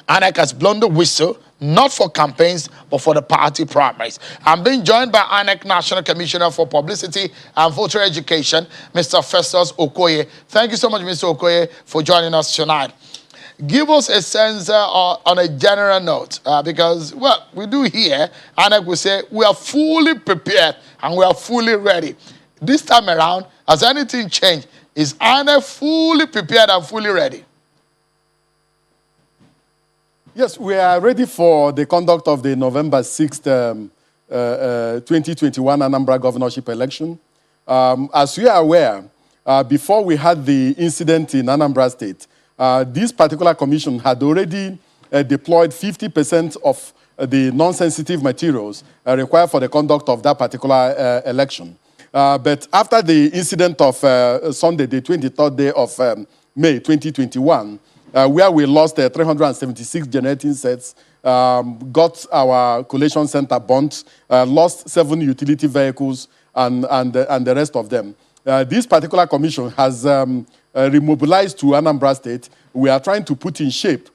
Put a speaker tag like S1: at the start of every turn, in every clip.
S1: INEC has blown the whistle, not for campaigns, but for the party primaries. I'm being joined by INEC National Commissioner for Publicity and Voter Education, Mr. Festus Okoye. Thank you so much, Mr. Okoye, for joining us tonight. Give us a sense on a general note, because, well, we do here, INEC will say, we are fully prepared and we are fully ready. This time around, has anything changed? Is INEC fully prepared and fully ready?
S2: Yes, we are ready for the conduct of the November 6th, 2021 Anambra governorship election. As we are aware, before we had the incident in Anambra State, this particular commission had already deployed 50% of the non-sensitive materials required for the conduct of that particular election. But after the incident of Sunday, the 23rd day of May 2021, where we lost 376 generating sets, got our collation center burnt, lost 7 utility vehicles, and the rest of them. This particular commission has remobilized to Anambra State. We are trying to put in shape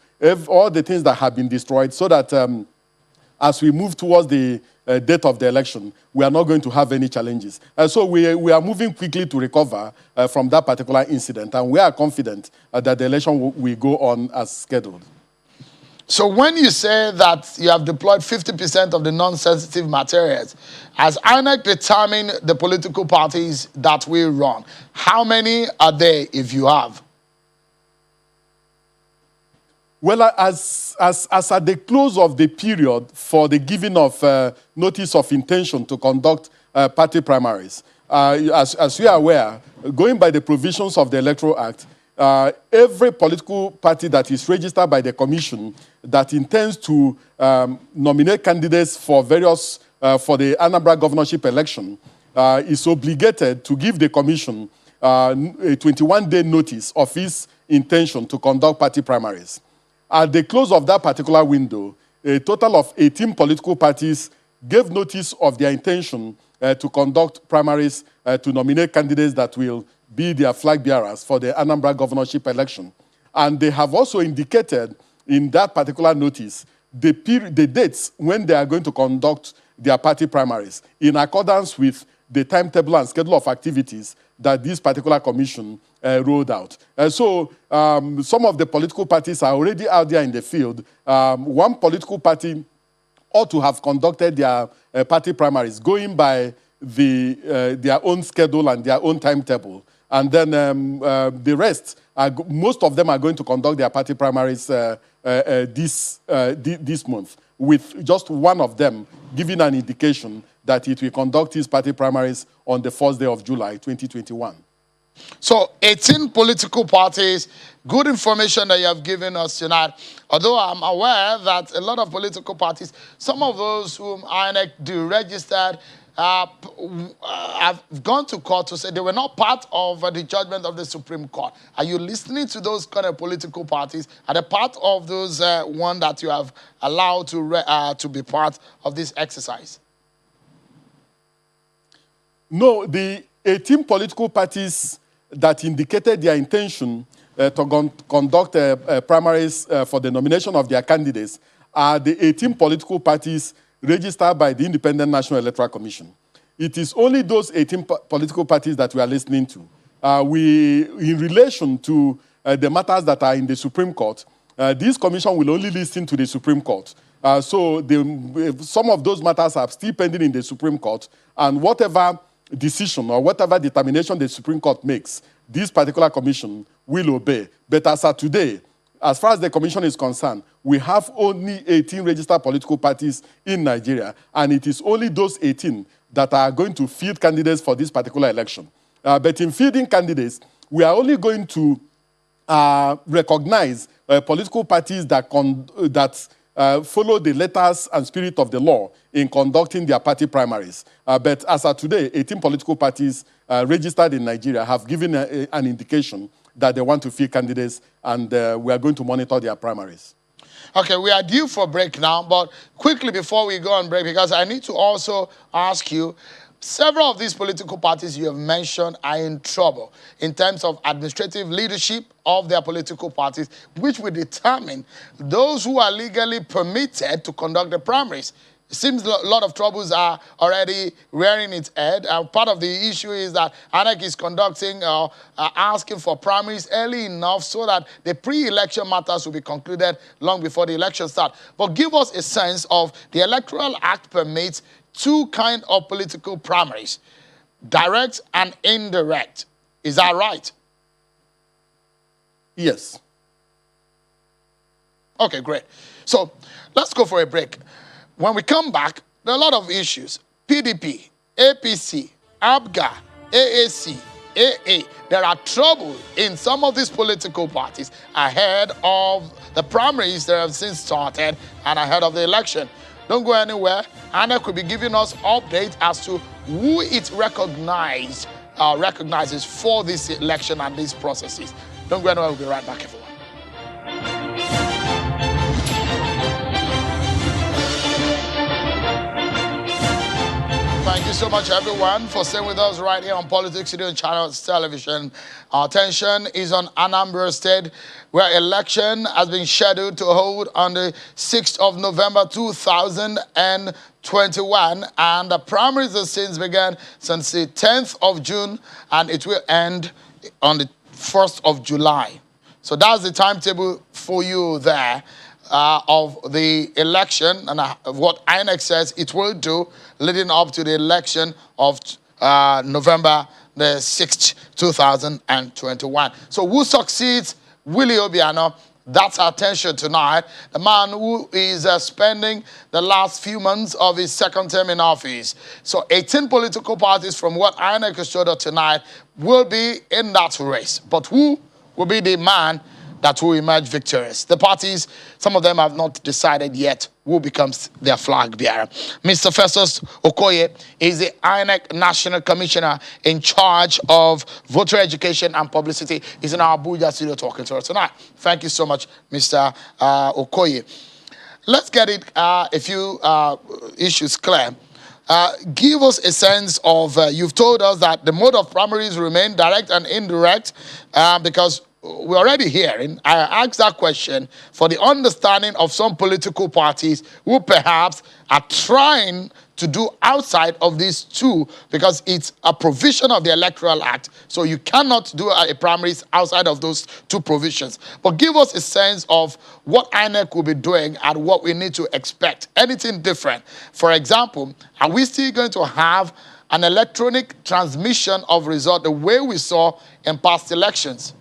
S2: all the things that have been destroyed so that as we move towards the date of the election, we are not going to have any challenges. So we are moving quickly to recover from that particular incident, and we are confident that the election will go on as scheduled.
S1: So when you say that you have deployed 50% of the non-sensitive materials, has INEC determined the political parties that will run? How many are they, if you have?
S2: Well, as at the close of the period for the giving of notice of intention to conduct party primaries, as you are aware, going by the provisions of the Electoral Act, every political party that is registered by the Commission that intends to nominate candidates for various for the Anambra governorship election is obligated to give the Commission a 21-day notice of its intention to conduct party primaries. At the close of that particular window, a total of 18 political parties gave notice of their intention to conduct primaries to nominate candidates that will be their flag bearers for the Anambra governorship election. And they have also indicated in that particular notice the dates when they are going to conduct their party primaries in accordance with the timetable and schedule of activities that this particular commission rolled out. So some of the political parties are already out there in the field. One political party ought to have conducted their party primaries going by their own schedule and their own timetable. And then the rest, most of them are going to conduct their party primaries this month, with just one of them giving an indication that it will conduct his party primaries on the 1st day of July, 2021.
S1: So 18 political parties, good information that you have given us tonight. Although I'm aware that a lot of political parties, some of those whom INEC deregistered, have gone to court to say they were not part of the judgment of the Supreme Court. Are you listening to those kind of political parties? Are they part of those one that you have allowed to be part of this exercise?
S2: No, the 18 political parties that indicated their intention to conduct primaries for the nomination of their candidates are the 18 political parties registered by the Independent National Electoral Commission. It is only those 18 political parties that we are listening to. In relation to the matters that are in the Supreme Court, this commission will only listen to the Supreme Court. So some of those matters are still pending in the Supreme Court, and whatever decision or whatever determination the Supreme Court makes, this particular commission will obey. But as of today, as far as the commission is concerned, we have only 18 registered political parties in Nigeria, and it is only those 18 that are going to field candidates for this particular election. But in fielding candidates, we are only going to recognize political parties that follow the letters and spirit of the law in conducting their party primaries. But as of today, 18 political parties registered in Nigeria have given an indication that they want to field candidates, and we are going to monitor their primaries.
S1: Okay, we are due for break now, but quickly before we go on break, because I need to also ask you, Several of these political parties you have mentioned are in trouble in terms of administrative leadership of their political parties, which will determine those who are legally permitted to conduct the primaries. It seems a lot of troubles are already rearing its head. Part of the issue is that INEC is conducting asking for primaries early enough so that the pre-election matters will be concluded long before the election starts. But give us a sense of the Electoral Act permits two kinds of political primaries, direct and indirect. Is that right?
S2: Yes.
S1: Okay, great. So let's go for a break. When we come back, there are a lot of issues. PDP, APC, ABGA, AAC, AA. There are trouble in some of these political parties ahead of the primaries that have since started and ahead of the election. Don't go anywhere. Anna could be giving us updates as to who it recognizes for this election and these processes. Don't go anywhere. We'll be right back, everyone. Thank you so much, everyone, for staying with us right here on Politics Studio and Channels Television. Our attention is on Anambra State, where election has been scheduled to hold on the 6th of November 2021, and the primaries have since begun since the 10th of June, and it will end on the 1st of July. So that's the timetable for you there. Of the election and what INEC says it will do leading up to the election of November the 6th, 2021. So who succeeds Willie Obiano? That's our attention tonight. The man who is spending the last few months of his second term in office. So 18 political parties from what INEC has showed us tonight will be in that race. But who will be the man that will emerge victorious? The parties, some of them have not decided yet who becomes their flag bearer. Mr. Festus Okoye is the INEC National Commissioner in charge of voter education and publicity. He's in our Abuja studio talking to us tonight. Thank you so much, Mr. Okoye. Let's get a few issues clear. Give us a sense of, you've told us that the mode of primaries remain direct and indirect because we're already hearing, I asked that question for the understanding of some political parties who perhaps are trying to do outside of these two because it's a provision of the Electoral Act. So you cannot do a primaries outside of those two provisions. But give us a sense of what INEC will be doing and what we need to expect. Anything different? For example, are we still going to have an electronic transmission of results the way we saw in past elections?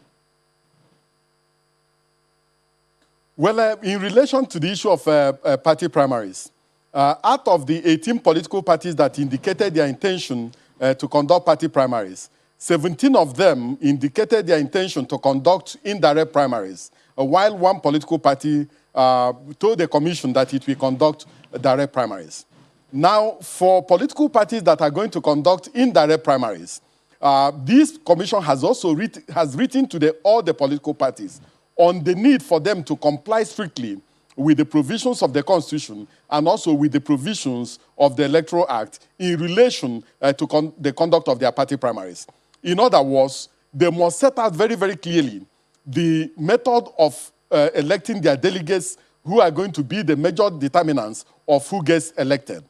S2: Well, in relation to the issue of party primaries, out of the 18 political parties that indicated their intention to conduct party primaries, 17 of them indicated their intention to conduct indirect primaries, while one political party told the commission that it will conduct direct primaries. Now, for political parties that are going to conduct indirect primaries, this commission has also written to all the political parties on the need for them to comply strictly with the provisions of the Constitution and also with the provisions of the Electoral Act in relation to the conduct of their party primaries. In other words, they must set out very, very clearly the method of electing their delegates who are going to be the major determinants of who gets elected.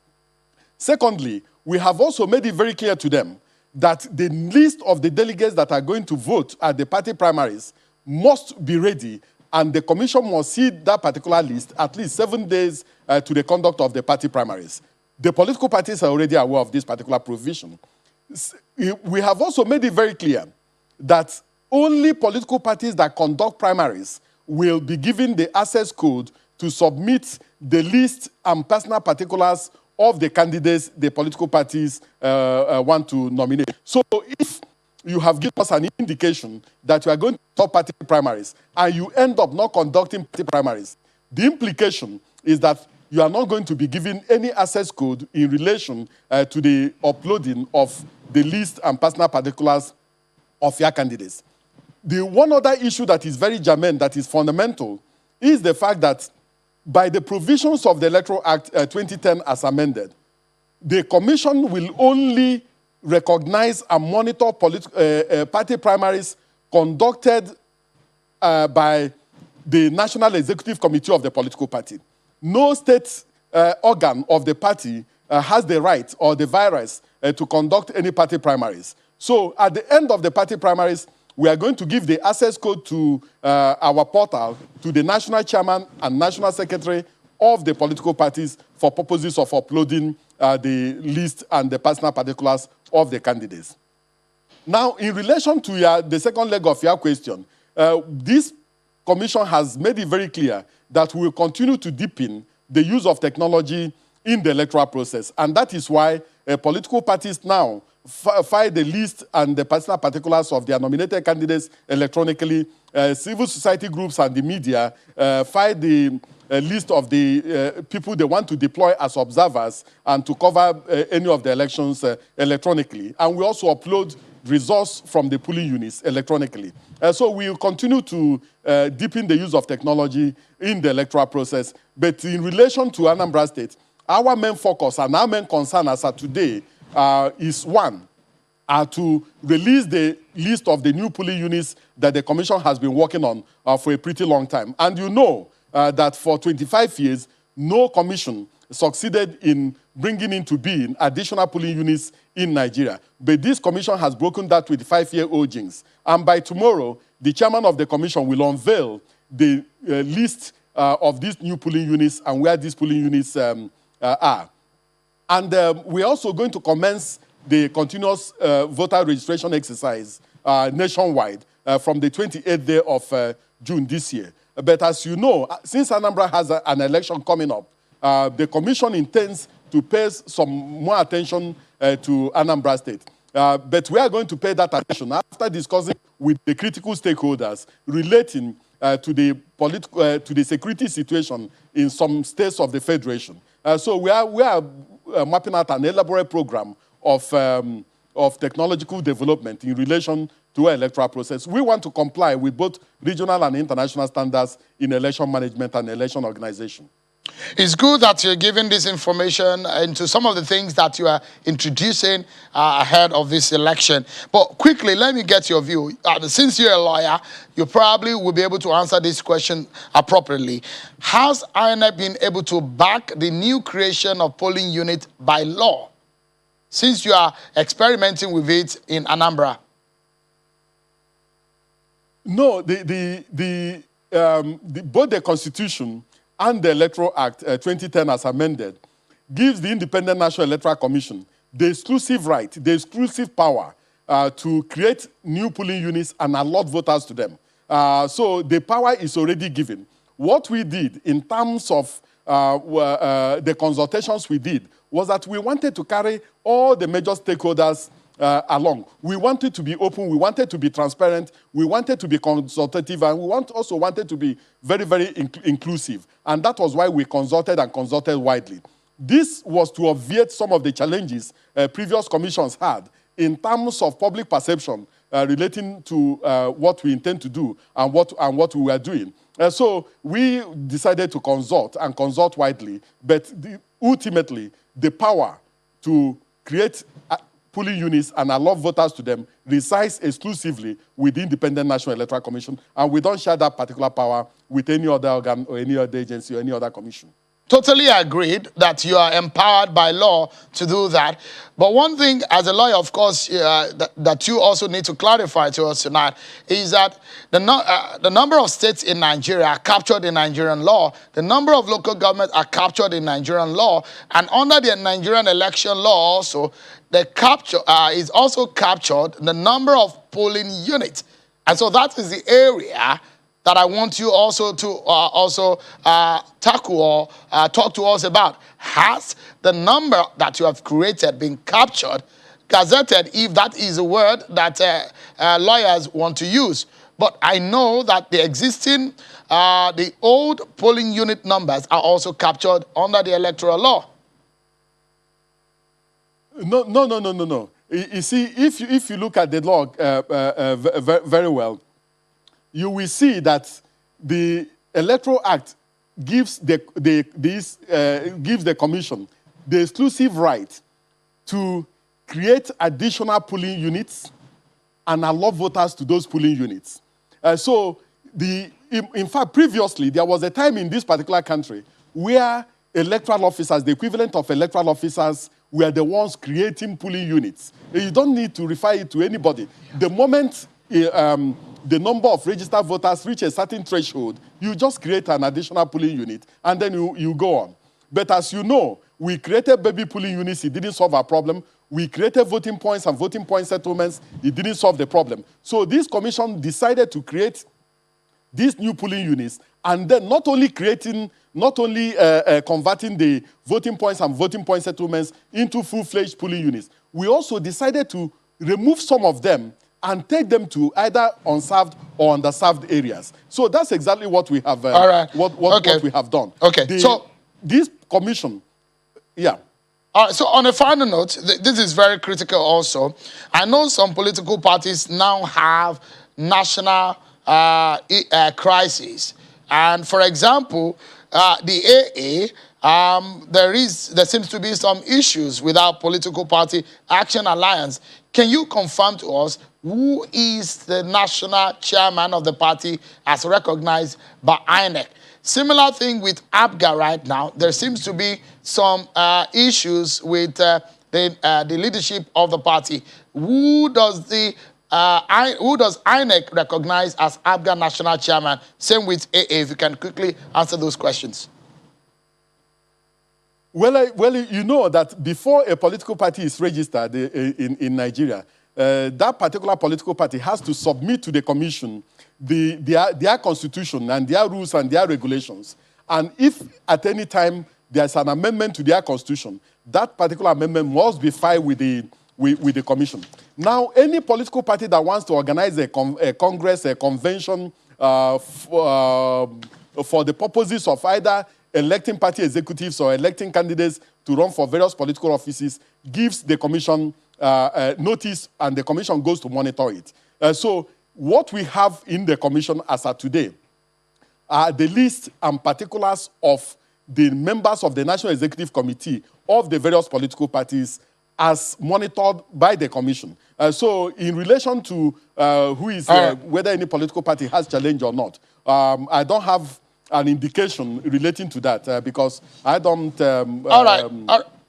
S2: Secondly, we have also made it very clear to them that the list of the delegates that are going to vote at the party primaries must be ready, and the commission must see that particular list at least 7 days to the conduct of the party primaries. The political parties are already aware of this particular provision. We have also made it very clear that only political parties that conduct primaries will be given the access code to submit the list and personal particulars of the candidates the political parties want to nominate. So if you have given us an indication that you are going to conduct party primaries and you end up not conducting party primaries, the implication is that you are not going to be given any access code in relation to the uploading of the list and personal particulars of your candidates. The one other issue that is very germane, that is fundamental, is the fact that by the provisions of the Electoral Act 2010 as amended, the commission will only recognize and monitor party primaries conducted by the National Executive Committee of the political party. No state organ of the party has the right or the virus to conduct any party primaries. So at the end of the party primaries, we are going to give the access code to our portal to the national chairman and national secretary of the political parties for purposes of uploading the list and the personal particulars of the candidates. Now, in relation to the second leg of your question, this commission has made it very clear that we will continue to deepen the use of technology in the electoral process. And that is why political parties now file the list and the personal particulars of their nominated candidates electronically. Civil society groups and the media file the list of the people they want to deploy as observers and to cover any of the elections electronically. And we also upload results from the polling units electronically. So we will continue to deepen the use of technology in the electoral process. But in relation to Anambra State, our main focus and our main concern as of today is one, to release the list of the new polling units that the commission has been working on for a pretty long time. And you know that for 25 years, no commission succeeded in bringing into being additional polling units in Nigeria. But this commission has broken that 25-year-old jinx. And by tomorrow, the chairman of the commission will unveil the list of these new polling units and where these polling units are. And we're also going to commence the continuous voter registration exercise nationwide from the 28th day of June this year. But as you know, since Anambra has an election coming up, the commission intends to pay some more attention to Anambra State. But we are going to pay that attention after discussing with the critical stakeholders relating to the security situation in some states of the Federation. So we are mapping out an elaborate program of technological development in relation to our electoral process. We want to comply with both regional and international standards in election management and election organization.
S1: It's good that you're giving this information into some of the things that you are introducing ahead of this election. But quickly, let me get your view. Since you're a lawyer, you probably will be able to answer this question appropriately. Has INEC been able to back the new creation of polling unit by law, since you are experimenting with it in Anambra?
S2: No, both the Constitution and the Electoral Act 2010 as amended gives the Independent National Electoral Commission the exclusive right, the exclusive power to create new polling units and allot voters to them. So the power is already given. What we did in terms of the consultations we did was that we wanted to carry all the major stakeholders along. We wanted to be open, we wanted to be transparent, we wanted to be consultative, and we also wanted to be very, very inclusive. And that was why we consulted and consulted widely. This was to obviate some of the challenges previous commissions had in terms of public perception relating to what we intend to do and what we were doing. So we decided to consult and consult widely, but ultimately the power to create polling units and allow voters to them resides exclusively with the Independent National Electoral Commission, and we don't share that particular power with any other organ or any other agency or any other commission.
S1: Totally agreed that you are empowered by law to do that. But one thing as a lawyer, of course, that you also need to clarify to us tonight is that the number of states in Nigeria are captured in Nigerian law. The number of local governments are captured in Nigerian law. And under the Nigerian election law also, the capture is also captured the number of polling units. And so that is the area that I want you also to tackle or talk to us about. Has the number that you have created been captured, gazetted, if that is a word that lawyers want to use? But I know that the existing, the old polling unit numbers are also captured under the electoral law.
S2: No. You see, if you look at the law very well, you will see that the Electoral Act gives the commission the exclusive right to create additional polling units and allow voters to those polling units. In fact, previously, there was a time in this particular country where electoral officers, the equivalent of electoral officers, were the ones creating polling units. You don't need to refer it to anybody. The moment the number of registered voters reach a certain threshold, you just create an additional polling unit, and then you go on. But as you know, we created baby polling units, it didn't solve our problem. We created voting points and voting point settlements, it didn't solve the problem. So this commission decided to create these new polling units, and then not only converting the voting points and voting point settlements into full-fledged polling units, we also decided to remove some of them and take them to either unserved or underserved areas. So that's exactly what we have.
S1: All right.
S2: What we have done.
S1: Okay.
S2: So this commission, yeah.
S1: So on a final note, this is very critical also. I know some political parties now have national crises. And for example, the AA, there seems to be some issues with our political party Action Alliance. Can you confirm to us who is the national chairman of the party as recognized by INEC? Similar thing with APGA right now. There seems to be some issues with the leadership of the party. Who does INEC recognize as APGA national chairman? Same with AA. If you can quickly answer those questions.
S2: Well, you know that before a political party is registered in Nigeria, that particular political party has to submit to the commission their constitution and their rules and their regulations. And if at any time there's an amendment to their constitution, that particular amendment must be filed with the commission. Now, any political party that wants to organize a congress, a convention for the purposes of either electing party executives or electing candidates to run for various political offices gives the commission notice, and the commission goes to monitor it. So what we have in the commission as of today are the list and particulars of the members of the National Executive Committee of the various political parties as monitored by the commission. So in relation to who is, whether any political party has challenge or not, I don't have an indication relating to that because I don't...
S1: all right.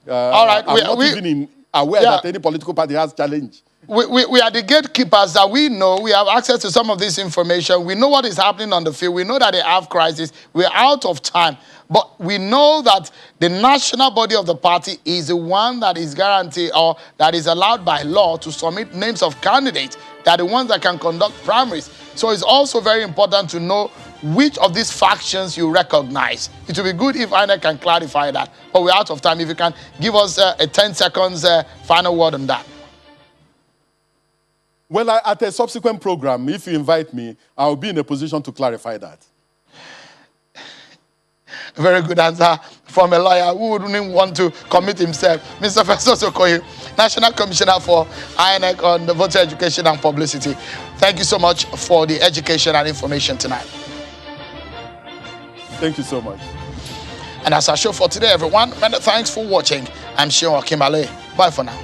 S2: I'm not even aware that any political party has challenge.
S1: We are the gatekeepers that we know. We have access to some of this information. We know what is happening on the field. We know that they have crisis. We're out of time. But we know that the national body of the party is the one that is guaranteed or that is allowed by law to submit names of candidates that are the ones that can conduct primaries. So it's also very important to know which of these factions you recognize. It will be good if INEC can clarify that. But we're out of time. If you can give us a 10 seconds final word on that.
S2: Well, at a subsequent program, if you invite me, I'll be in a position to clarify that.
S1: Very good answer from a lawyer who wouldn't want to commit himself. Mr. Festus Okoye, National Commissioner for INEC on the voter education and publicity. Thank you so much for the education and information tonight.
S2: Thank you so much.
S1: And that's our show for today, everyone. Many thanks for watching. I'm Sean Kimale. Bye for now.